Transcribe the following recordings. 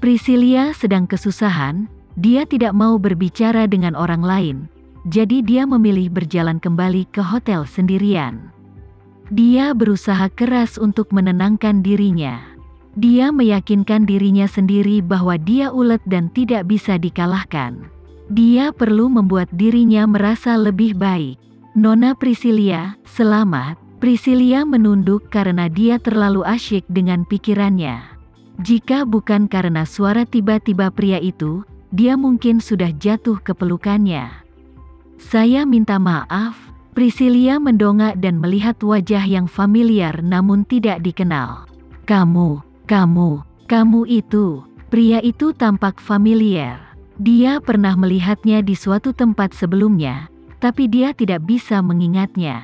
Priscilia sedang kesusahan, dia tidak mau berbicara dengan orang lain, jadi dia memilih berjalan kembali ke hotel sendirian. Dia berusaha keras untuk menenangkan dirinya. Dia meyakinkan dirinya sendiri bahwa dia ulet dan tidak bisa dikalahkan. Dia perlu membuat dirinya merasa lebih baik. Nona Priscilia, selamat. Priscilia menunduk karena dia terlalu asyik dengan pikirannya. Jika bukan karena suara tiba-tiba pria itu, dia mungkin sudah jatuh ke pelukannya. Saya minta maaf. Priscilia mendongak dan melihat wajah yang familiar namun tidak dikenal. Kamu itu. Pria itu tampak familiar. Dia pernah melihatnya di suatu tempat sebelumnya, tapi dia tidak bisa mengingatnya.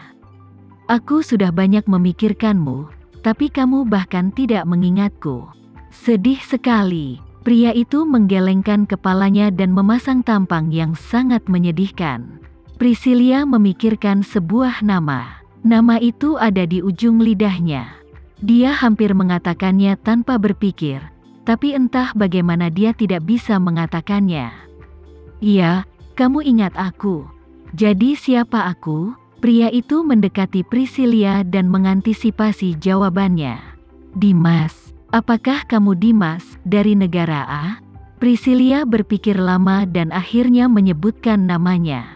Aku sudah banyak memikirkanmu, tapi kamu bahkan tidak mengingatku. Sedih sekali. Pria itu menggelengkan kepalanya dan memasang tampang yang sangat menyedihkan. Priscilia memikirkan sebuah nama. Nama itu ada di ujung lidahnya. Dia hampir mengatakannya tanpa berpikir, tapi entah bagaimana dia tidak bisa mengatakannya. Iya, kamu ingat aku. Jadi siapa aku? Pria itu mendekati Priscilia dan mengantisipasi jawabannya. Dimas. Apakah kamu Dimas, dari negara A? Priscilia berpikir lama dan akhirnya menyebutkan namanya.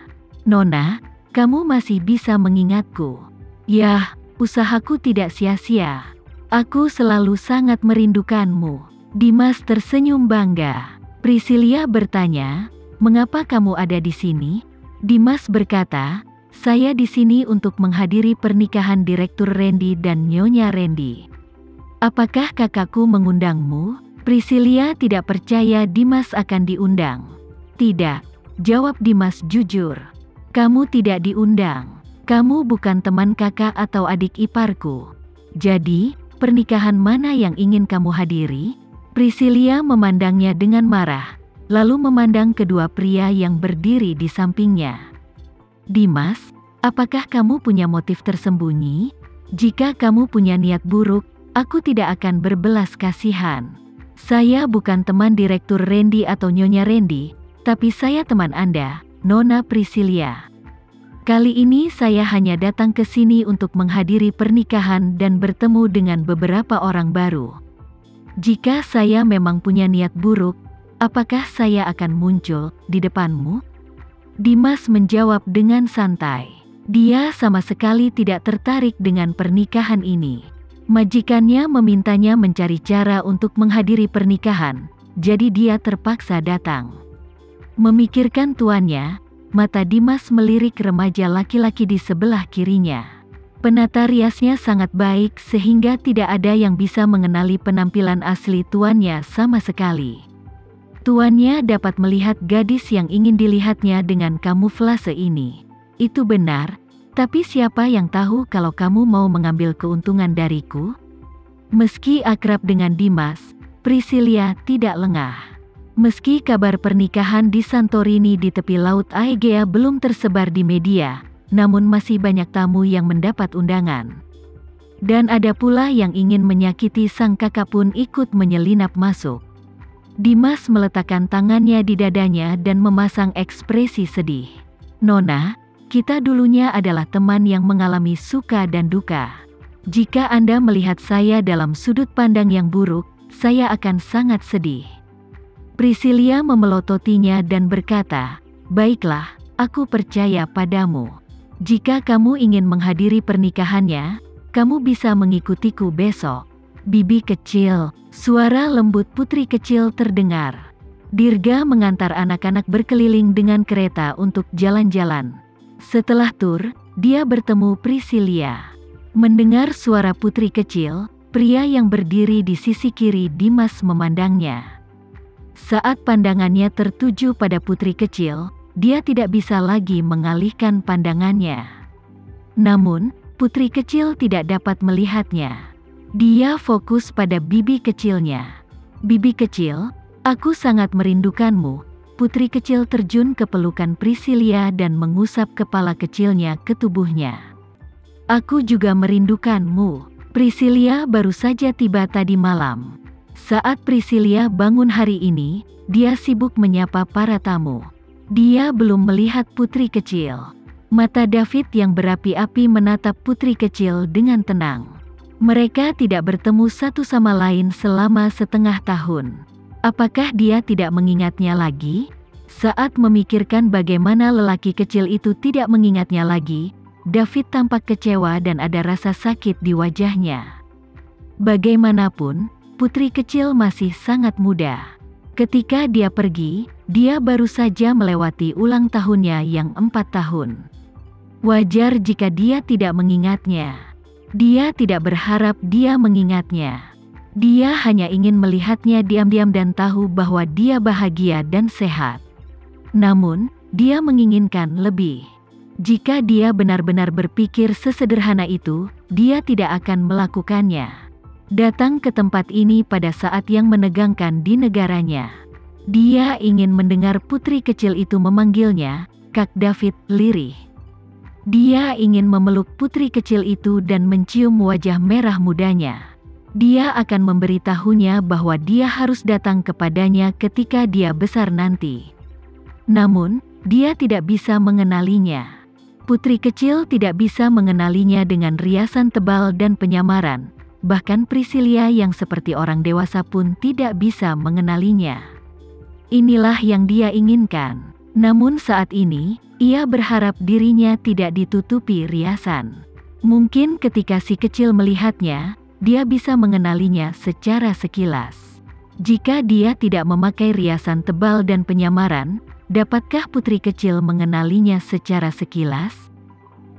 Nona, kamu masih bisa mengingatku. Yah, usahaku tidak sia-sia. Aku selalu sangat merindukanmu. Dimas tersenyum bangga. Priscilia bertanya, mengapa kamu ada di sini? Dimas berkata, saya di sini untuk menghadiri pernikahan Direktur Randy dan Nyonya Randy. Apakah kakakku mengundangmu? Priscilia tidak percaya Dimas akan diundang. Tidak, jawab Dimas jujur. Kamu tidak diundang. Kamu bukan teman kakak atau adik iparku. Jadi, pernikahan mana yang ingin kamu hadiri? Priscilia memandangnya dengan marah, lalu memandang kedua pria yang berdiri di sampingnya. Dimas, apakah kamu punya motif tersembunyi? Jika kamu punya niat buruk, aku tidak akan berbelas kasihan. Saya bukan teman Direktur Randy atau Nyonya Randy, tapi saya teman Anda, Nona Priscilia. Kali ini saya hanya datang ke sini untuk menghadiri pernikahan dan bertemu dengan beberapa orang baru. Jika saya memang punya niat buruk, apakah saya akan muncul di depanmu? Dimas menjawab dengan santai. Dia sama sekali tidak tertarik dengan pernikahan ini. Majikannya memintanya mencari cara untuk menghadiri pernikahan, jadi dia terpaksa datang. Memikirkan tuannya, mata Dimas melirik remaja laki-laki di sebelah kirinya. Penata riasnya sangat baik sehingga tidak ada yang bisa mengenali penampilan asli tuannya sama sekali. Tuannya dapat melihat gadis yang ingin dilihatnya dengan kamuflase ini. Itu benar. Tapi siapa yang tahu kalau kamu mau mengambil keuntungan dariku? Meski akrab dengan Dimas, Priscilia tidak lengah. Meski kabar pernikahan di Santorini di tepi laut Aegea belum tersebar di media, namun masih banyak tamu yang mendapat undangan. Dan ada pula yang ingin menyakiti sang kakak pun ikut menyelinap masuk. Dimas meletakkan tangannya di dadanya dan memasang ekspresi sedih. Nona, kita dulunya adalah teman yang mengalami suka dan duka. Jika Anda melihat saya dalam sudut pandang yang buruk, saya akan sangat sedih. Priscilia memelototinya dan berkata, baiklah, aku percaya padamu. Jika kamu ingin menghadiri pernikahannya, kamu bisa mengikutiku besok. Bibi kecil, suara lembut putri kecil terdengar. Dirga mengantar anak-anak berkeliling dengan kereta untuk jalan-jalan. Setelah tur, dia bertemu Priscilia. Mendengar suara putri kecil, pria yang berdiri di sisi kiri Dimas memandangnya. Saat pandangannya tertuju pada putri kecil, dia tidak bisa lagi mengalihkan pandangannya. Namun, putri kecil tidak dapat melihatnya. Dia fokus pada bibi kecilnya. Bibi kecil, aku sangat merindukanmu. Putri kecil terjun ke pelukan Priscilia dan mengusap kepala kecilnya ke tubuhnya. Aku juga merindukanmu. Priscilia baru saja tiba tadi malam. Saat Priscilia bangun hari ini, dia sibuk menyapa para tamu. Dia belum melihat putri kecil. Mata David yang berapi-api menatap putri kecil dengan tenang. Mereka tidak bertemu satu sama lain selama setengah tahun. Apakah dia tidak mengingatnya lagi? Saat memikirkan bagaimana lelaki kecil itu tidak mengingatnya lagi, David tampak kecewa dan ada rasa sakit di wajahnya. Bagaimanapun, putri kecil masih sangat muda. Ketika dia pergi, dia baru saja melewati ulang tahunnya yang 4 tahun. Wajar jika dia tidak mengingatnya. Dia tidak berharap dia mengingatnya. Dia hanya ingin melihatnya diam-diam dan tahu bahwa dia bahagia dan sehat. Namun, dia menginginkan lebih. Jika dia benar-benar berpikir sesederhana itu, dia tidak akan melakukannya. Datang ke tempat ini pada saat yang menegangkan di negaranya. Dia ingin mendengar putri kecil itu memanggilnya, Kak David, lirih. Dia ingin memeluk putri kecil itu dan mencium wajah merah mudanya. Dia akan memberitahunya bahwa dia harus datang kepadanya ketika dia besar nanti. Namun, dia tidak bisa mengenalinya. Putri kecil tidak bisa mengenalinya dengan riasan tebal dan penyamaran. Bahkan Priscilia yang seperti orang dewasa pun tidak bisa mengenalinya. Inilah yang dia inginkan. Namun saat ini, ia berharap dirinya tidak ditutupi riasan. Mungkin ketika si kecil melihatnya, dia bisa mengenalinya secara sekilas. Jika dia tidak memakai riasan tebal dan penyamaran, dapatkah putri kecil mengenalinya secara sekilas?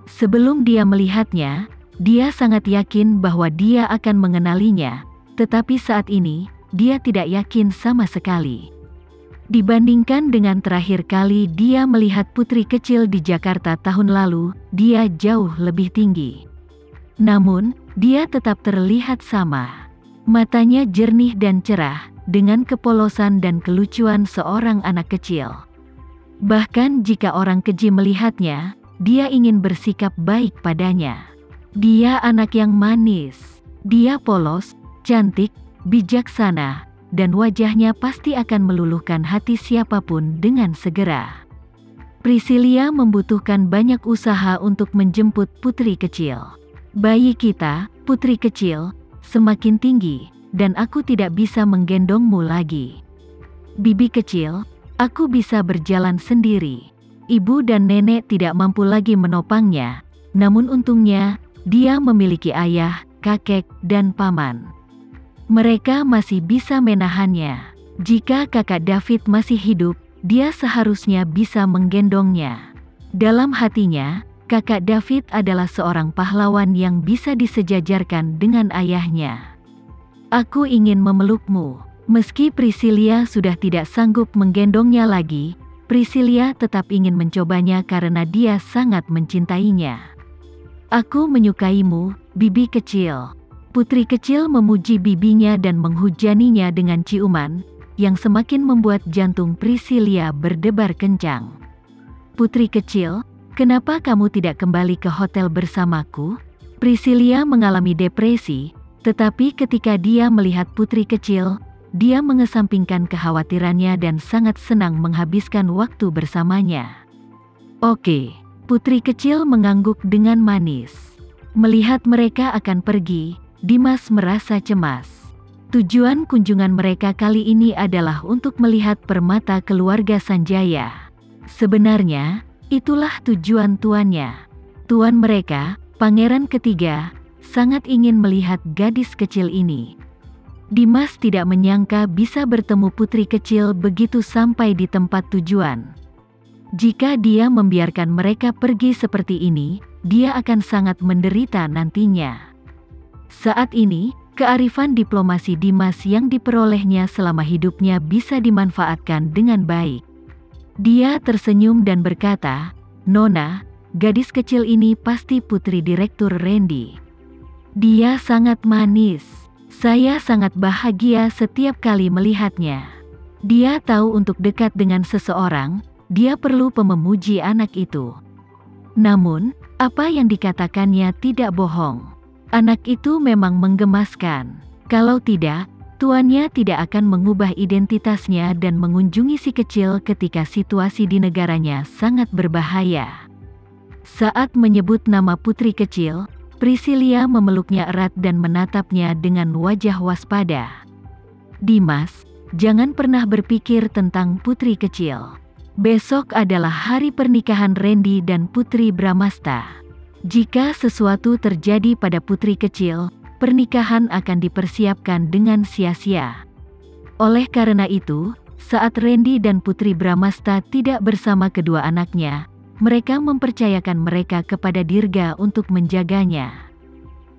Sebelum dia melihatnya, dia sangat yakin bahwa dia akan mengenalinya, tetapi saat ini, dia tidak yakin sama sekali. Dibandingkan dengan terakhir kali dia melihat putri kecil di Jakarta tahun lalu, dia jauh lebih tinggi. Namun, dia tetap terlihat sama. Matanya jernih dan cerah, dengan kepolosan dan kelucuan seorang anak kecil. Bahkan jika orang keji melihatnya, dia ingin bersikap baik padanya. Dia anak yang manis. Dia polos, cantik, bijaksana, dan wajahnya pasti akan meluluhkan hati siapapun dengan segera. Priscilia membutuhkan banyak usaha untuk menjemput putri kecil. Bayi kita, putri kecil, semakin tinggi, dan aku tidak bisa menggendongmu lagi. Bibi kecil, aku bisa berjalan sendiri. Ibu dan nenek tidak mampu lagi menopangnya, namun untungnya, dia memiliki ayah, kakek, dan paman. Mereka masih bisa menahannya. Jika kakak David masih hidup, dia seharusnya bisa menggendongnya. Dalam hatinya, kakak David adalah seorang pahlawan yang bisa disejajarkan dengan ayahnya. Aku ingin memelukmu. Meski Priscilia sudah tidak sanggup menggendongnya lagi, Priscilia tetap ingin mencobanya karena dia sangat mencintainya. Aku menyukaimu, bibi kecil. Putri kecil memuji bibinya dan menghujaninya dengan ciuman, yang semakin membuat jantung Priscilia berdebar kencang. Putri kecil, kenapa kamu tidak kembali ke hotel bersamaku? Priscilia mengalami depresi, tetapi ketika dia melihat putri kecil, dia mengesampingkan kekhawatirannya dan sangat senang menghabiskan waktu bersamanya. Oke. Putri kecil mengangguk dengan manis. Melihat mereka akan pergi, Dimas merasa cemas. Tujuan kunjungan mereka kali ini adalah untuk melihat permata keluarga Sanjaya. Sebenarnya, itulah tujuan tuannya. Tuan mereka, pangeran ketiga, sangat ingin melihat gadis kecil ini. Dimas tidak menyangka bisa bertemu putri kecil begitu sampai di tempat tujuan. Jika dia membiarkan mereka pergi seperti ini, dia akan sangat menderita nantinya. Saat ini, kearifan diplomasi Dimas yang diperolehnya selama hidupnya bisa dimanfaatkan dengan baik. Dia tersenyum dan berkata, "Nona, gadis kecil ini pasti putri Direktur Randy. Dia sangat manis. Saya sangat bahagia setiap kali melihatnya. Dia tahu untuk dekat dengan seseorang, dia perlu pememuji anak itu. Namun, apa yang dikatakannya tidak bohong. Anak itu memang menggemaskan. Kalau tidak, Tuannya tidak akan mengubah identitasnya dan mengunjungi si kecil ketika situasi di negaranya sangat berbahaya. Saat menyebut nama putri kecil, Priscilia memeluknya erat dan menatapnya dengan wajah waspada. "Dimas, jangan pernah berpikir tentang putri kecil. Besok adalah hari pernikahan Randy dan Putri Bramasta. Jika sesuatu terjadi pada putri kecil, pernikahan akan dipersiapkan dengan sia-sia. Oleh karena itu, saat Randy dan Putri Bramasta tidak bersama kedua anaknya, mereka mempercayakan mereka kepada Dirga untuk menjaganya.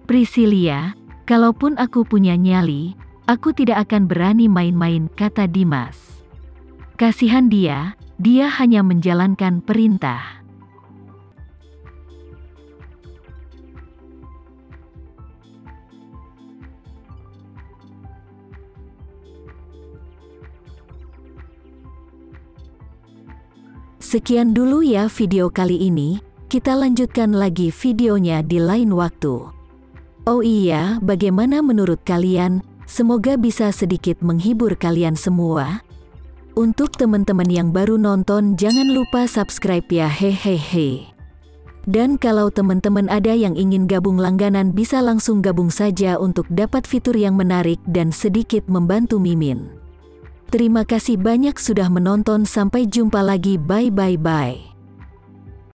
Priscilia, kalaupun aku punya nyali, aku tidak akan berani main-main," kata Dimas. Kasihan dia hanya menjalankan perintah. Sekian dulu ya video kali ini, kita lanjutkan lagi videonya di lain waktu. Oh iya, bagaimana menurut kalian? Semoga bisa sedikit menghibur kalian semua. Untuk teman-teman yang baru nonton, jangan lupa subscribe ya, hehehe. Dan kalau teman-teman ada yang ingin gabung langganan, bisa langsung gabung saja untuk dapat fitur yang menarik dan sedikit membantu Mimin. Terima kasih banyak sudah menonton, sampai jumpa lagi, bye.